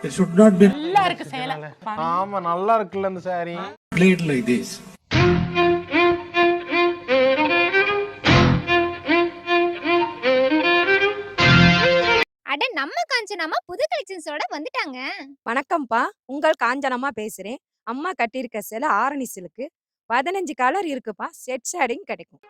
It should not be நல்லா இருக்கு சேலை. ஆமா நல்லா இருக்குல்ல இந்த சாரி. played like this. அட நம்ம காஞ்சனாமா புது கலெக்ஷன்ஸோட வந்துட்டாங்க. வணக்கம்ப்பா, உங்கள் காஞ்சனம்மா பேசுறேன். அம்மா கட்டியிருக்க சேலை ஆரணி சில்க்கு 15 கலர் இருக்குப்பா. செட் சாரியும் கிடைக்கும்.